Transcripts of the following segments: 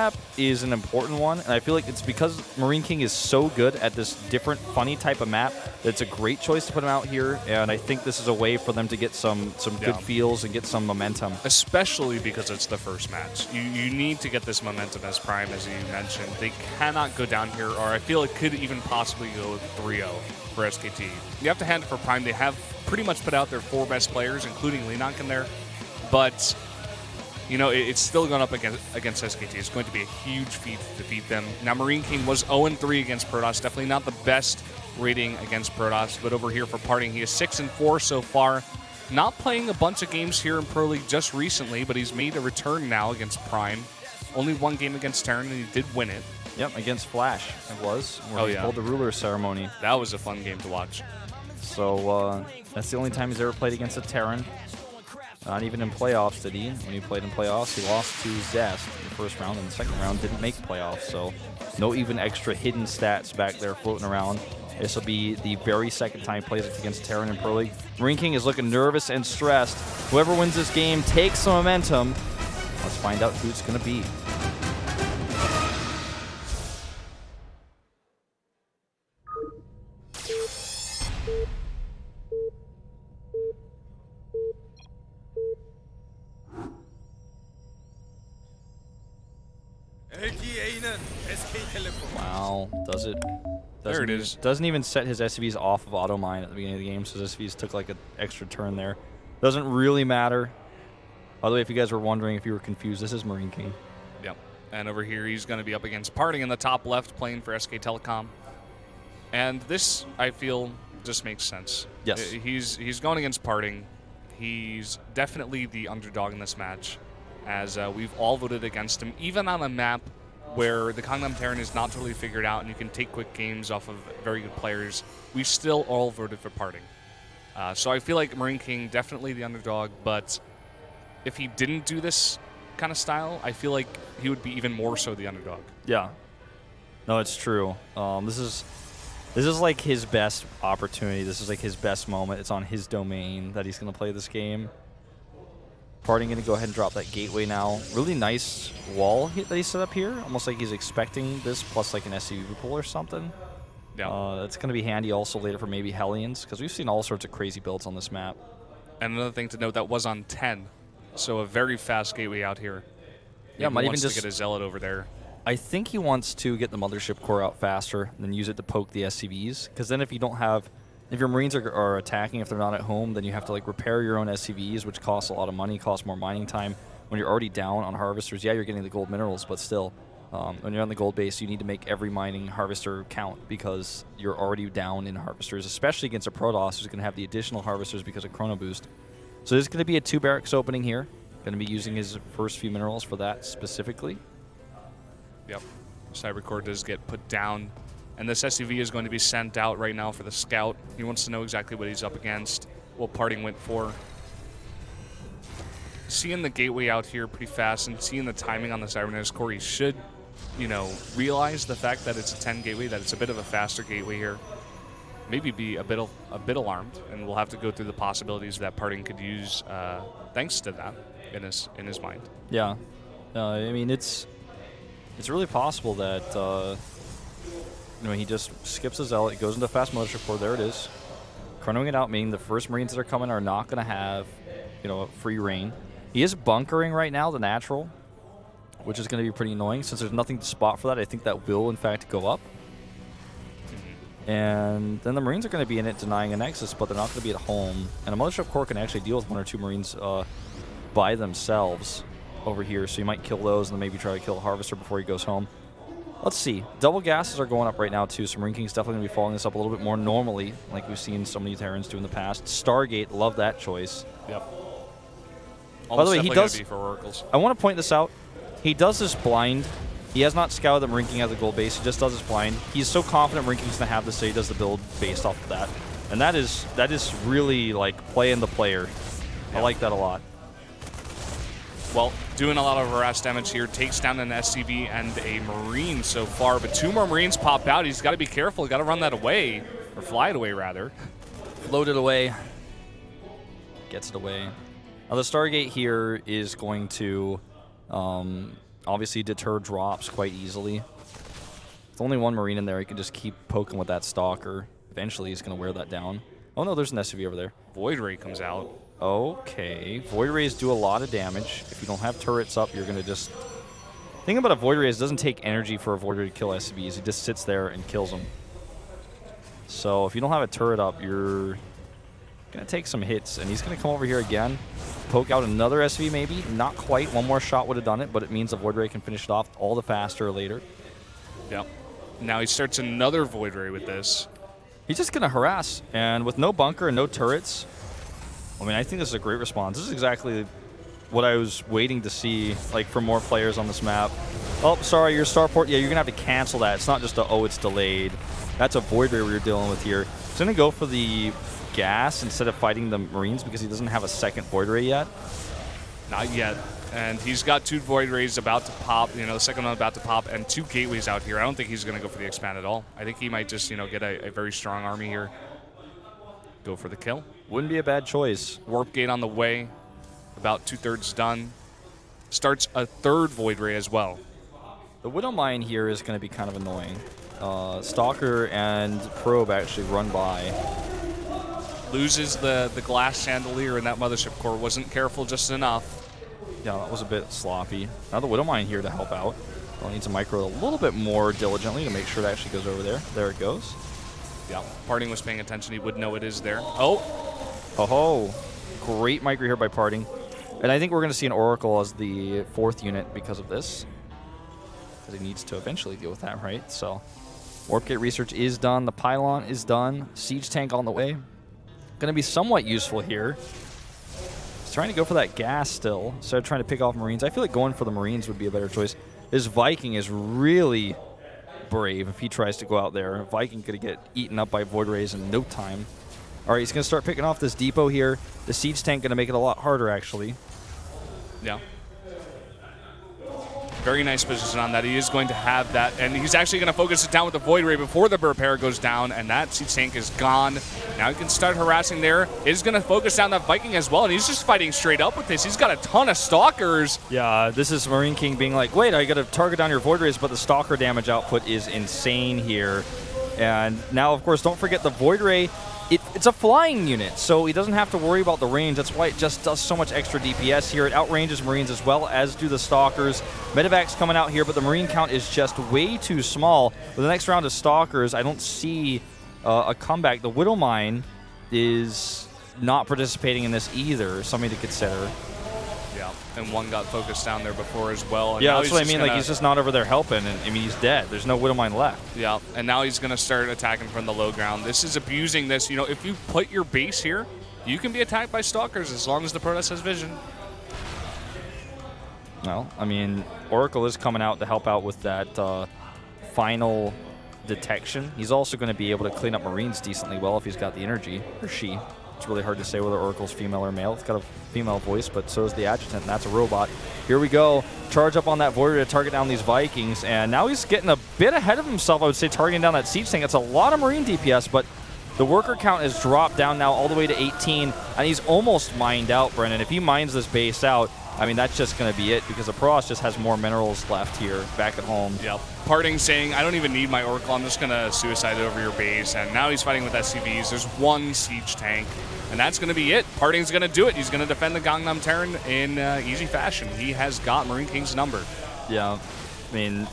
map is an important one, and I feel like it's because MarineKing is so good at this different, funny type of map that it's a great choice to put him out here, and I think this is a way for them to get some good feels and get some momentum. Especially because it's the first match. You need to get this momentum as Prime, as you mentioned. They cannot go down here, or I feel it could even possibly go 3-0 for SKT. You have to hand it for Prime. They have pretty much put out their 4 best players, including MarineKing there, but you know, it's still going up against SKT. It's going to be a huge feat to defeat them. Now, MarineKing was 0-3 against Protoss. Definitely not the best rating against Protoss, but over here for PartinG, he is 6-4 so far. Not playing a bunch of games here in Pro League just recently, but he's made a return now against Prime. Only 1 game against Terran, and he did win it. Yep, against Flash it was. Where he pulled the ruler ceremony. That was a fun game to watch. So that's the only time he's ever played against a Terran. Not even in playoffs did he. When he played in playoffs, he lost to Zest in the first round, and the second round didn't make playoffs. So no even extra hidden stats back there floating around. This will be the very second time he plays against Terran in Pro League. MarineKing is looking nervous and stressed. Whoever wins this game takes some momentum. Let's find out who it's going to be. Wow, does it? There it is. Doesn't even set his SCVs off of auto mine at the beginning of the game, so his SCVs took like an extra turn there. Doesn't really matter. By the way, if you guys were wondering, if you were confused, this is MarineKing. Yep. And over here, he's going to be up against PartinG in the top left, playing for SK Telecom. And this, I feel, just makes sense. Yes. He's going against PartinG. He's definitely the underdog in this match, as we've all voted against him, even on a map where the Gangnam Terran is not totally figured out and you can take quick games off of very good players. We still all voted for PartinG. So I feel like MarineKing definitely the underdog, but if he didn't do this kind of style, I feel like he would be even more so the underdog. Yeah. No, it's true. This is like his best opportunity. This is like his best moment. It's on his domain that he's going to play this game. PartinG going to go ahead and drop that gateway now. Really nice wall that he set up here. Almost like he's expecting this plus like an SCV pool or something. Yeah. That's going to be handy also later for maybe Hellions, because we've seen all sorts of crazy builds on this map. And another thing to note, that was on 10. So a very fast gateway out here. Yeah, might even just get a Zealot over there. I think he wants to get the Mothership core out faster and then use it to poke the SCVs. Because then if you don't have... If your Marines are attacking, if they're not at home, then you have to like repair your own SCVs, which costs a lot of money, costs more mining time. When you're already down on harvesters, yeah, you're getting the gold minerals, but still, when you're on the gold base, you need to make every mining harvester count because you're already down in harvesters, especially against a Protoss who's going to have the additional harvesters because of Chrono Boost. So there's going to be a 2 barracks opening here. Going to be using his first few minerals for that specifically. Yep. Cybercore does get put down. And this SCV is going to be sent out right now for the scout. He wants to know exactly what he's up against, what PartinG went for. Seeing the gateway out here pretty fast and seeing the timing on the Cybernetics core, he should, you know, realize the fact that it's a 10 gateway, that it's a bit of a faster gateway here. Maybe be a bit alarmed, and we'll have to go through the possibilities that PartinG could use thanks to that in his mind. Yeah. I mean, it's really possible that... You know, he just skips a Zealot, goes into fast Mothership core, there it is. Chronoing it out, meaning the first Marines that are coming are not going to have, you know, free reign. He is bunkering right now, the natural, which is going to be pretty annoying. Since there's nothing to spot for that, I think that will, in fact, go up. And then the Marines are going to be in it denying a Nexus, but they're not going to be at home. And a Mothership core can actually deal with 1 or 2 Marines by themselves over here, so you might kill those and then maybe try to kill a Harvester before he goes home. Let's see. Double gases are going up right now, too, so MarineKing's definitely going to be following this up a little bit more normally, like we've seen so many Terrans do in the past. Stargate, love that choice. Yep. By the way, he does... For oracles. I want to point this out. He does this blind. He has not scouted that MarineKing has the gold base. He just does this blind. He's so confident MarineKing's going to have this, so he does the build based off of that. And that is really, like, playing the player. Yep. I like that a lot. Well, doing a lot of harass damage here, takes down an SCV and a Marine so far, but 2 more Marines pop out. He's got to be careful. He's got to run that away, or fly it away, rather. Float it away. Gets it away. Now, the Stargate here is going to obviously deter drops quite easily. With only one Marine in there, he can just keep poking with that Stalker. Eventually, he's going to wear that down. Oh, no, there's an SUV over there. Void Ray comes out. Okay. Void Rays do a lot of damage. If you don't have turrets up, you're going to just... The thing about a Void Ray is it doesn't take energy for a Void Ray to kill SUVs. He just sits there and kills them. So if you don't have a turret up, you're going to take some hits. And he's going to come over here again. Poke out another SUV maybe. Not quite. One more shot would have done it, but it means the Void Ray can finish it off all the faster later. Yep. Now he starts another Void Ray with this. He's just going to harass. And with no bunker and no turrets, I mean, I think this is a great response. This is exactly what I was waiting to see, like, from more players on this map. Oh, sorry, your starport. Yeah, you're going to have to cancel that. It's not just a, oh, it's delayed. That's a Void Ray we're dealing with here. He's going to go for the gas instead of fighting the Marines because he doesn't have a second Void Ray yet. Not yet. And he's got 2 Void Rays about to pop, the second one about to pop, and 2 gateways out here. I don't think he's going to go for the expand at all. I think he might just, get a very strong army here. Go for the kill. Wouldn't be a bad choice. Warp gate on the way. About 2/3 done. Starts a 3rd Void Ray as well. The Widow Mine here is going to be kind of annoying. Stalker and Probe actually run by. Loses the glass chandelier in that mothership core. Wasn't careful just enough. Yeah, that was a bit sloppy. Now the Widow Mine here to help out. Well, needs to micro a little bit more diligently to make sure it actually goes over there. There it goes. Yeah, PartinG was paying attention. He would know it is there. Oh! Oh-ho. Great micro here by PartinG. And I think we're going to see an Oracle as the 4th unit because of this. Because he needs to eventually deal with that, right? So, Warp Gate research is done. The Pylon is done. Siege Tank on the way. Going to be somewhat useful here. He's trying to go for that gas still, instead of trying to pick off Marines. I feel like going for the Marines would be a better choice. This Viking is really brave if he tries to go out there. Viking could get eaten up by Void Rays in no time. All right, he's going to start picking off this depot here. The Siege Tank going to make it a lot harder, actually. Yeah. Very nice position on that. He is going to have that, and he's actually going to focus it down with the Void Ray before the repair goes down, and that Siege Tank is gone. Now he can start harassing there. He's going to focus down that Viking as well, and he's just fighting straight up with this. He's got a ton of Stalkers. Yeah, this is MarineKing being like, wait, I got to target down your Void Rays, but the Stalker damage output is insane here. And now, of course, don't forget the Void Ray. It's a flying unit, so he doesn't have to worry about the range. That's why it just does so much extra DPS here. It outranges Marines as well as do the Stalkers. Medevac's coming out here, but the Marine count is just way too small. With the next round of Stalkers, I don't see a comeback. The Widow Mine is not participating in this either, something to consider. Yeah, and one got focused down there before as well. And yeah, that's what I mean. Like, he's just not over there helping, and I mean, he's dead. There's no Widow Mine left. Yeah, and now he's going to start attacking from the low ground. This is abusing this. If you put your base here, you can be attacked by Stalkers as long as the Protoss has vision. Well, I mean, Oracle is coming out to help out with that final detection. He's also going to be able to clean up Marines decently well if he's got the energy, or she. It's really hard to say whether Oracle's female or male. It's got a female voice, but so is the Adjutant, and that's a robot. Here we go. Charge up on that Void Ray to target down these Vikings, and now he's getting a bit ahead of himself, I would say, targeting down that Siege Tank. It's a lot of Marine DPS, but the worker count has dropped down now all the way to 18, and he's almost mined out, Brennan. If he mines this base out, I mean, that's just going to be it, because the Protoss just has more minerals left here back at home. Yep. PartinG saying, I don't even need my Oracle. I'm just going to suicide over your base. And now he's fighting with SCVs. There's one Siege Tank, and that's going to be it. PartinG's going to do it. He's going to defend the Gangnam Terran in easy fashion. He has got MarineKing's number. Yeah. I mean,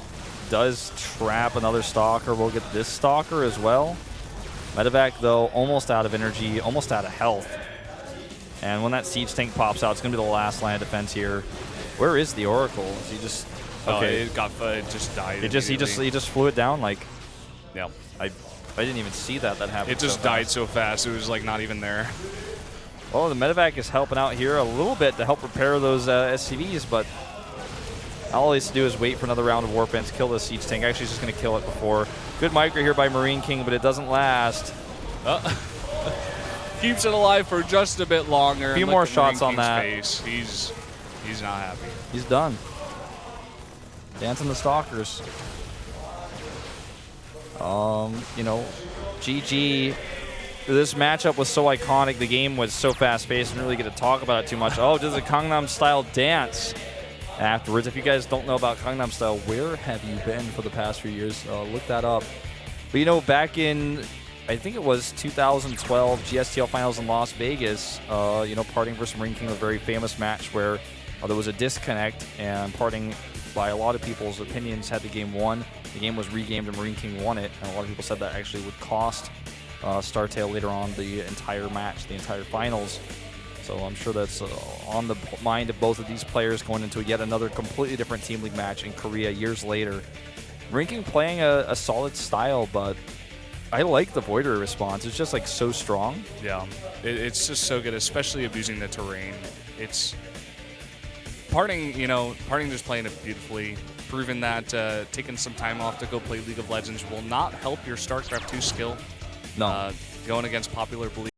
does trap another Stalker. We'll get this Stalker as well. Medevac, though, almost out of energy, almost out of health. And when that Siege Tank pops out, it's going to be the last line of defense here. Where is the Oracle? Is he just... Okay. It just died. He just flew it down, like... Yeah. I didn't even see that happened. It just died so fast. It was, like, not even there. Well, the Medevac is helping out here a little bit to help repair those SCVs, but all he has to do is wait for another round of Warpants, kill the Siege Tank. Actually, he's just going to kill it before. Good micro here by MarineKing, but it doesn't last. Keeps it alive for just a bit longer. A few more shots on that. He's not happy. He's done. Dancing the Stalkers. GG. This matchup was so iconic. The game was so fast-paced. I didn't really get to talk about it too much. Oh, does a Gangnam style dance. afterwards. If you guys don't know about Gangnam Style, where have you been for the past few years? Look that up. But you know, back in, I think it was 2012 GSTL Finals in Las Vegas, you know, PartinG versus MarineKing, a very famous match where there was a disconnect, and PartinG, by a lot of people's opinions, had the game won. The game was regamed and MarineKing won it, and a lot of people said that actually would cost StarTale later on the entire match, the entire finals. So I'm sure that's on the mind of both of these players going into yet another completely different Team League match in Korea years later. MarineKing playing a solid style, but I like the Voider response. It's just like so strong. Yeah, it's just so good, especially abusing the terrain. It's PartinG, you know, PartinG just playing it beautifully, proven that taking some time off to go play League of Legends will not help your StarCraft 2 skill. No. Going against popular belief.